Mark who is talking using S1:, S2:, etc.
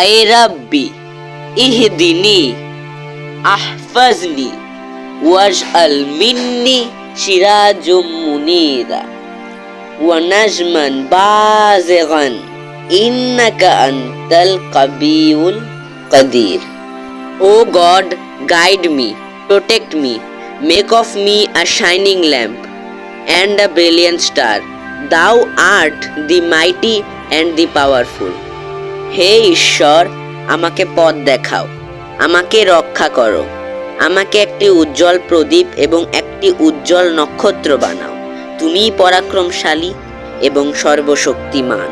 S1: হায় রাব্বি ইহদিনি আহফাজনি ওয়াজআল মিন্নি সিরাজুম মুনীরা ওয়া নাজমান বাযিগান ইন্নাকা আনতাল কাবিয়ুল Kadir. O God, guide me, protect me, make of me a shining lamp and a brilliant star. Thou art the mighty and the powerful. হে ঈশ্বর, আমাকে পথ দেখাও, আমাকে রক্ষা করো, আমাকে একটি উজ্জ্বল প্রদীপ এবং একটি উজ্জ্বল নক্ষত্র বানাও। তুমিই পরাক্রমশালী এবং সর্বশক্তিমান।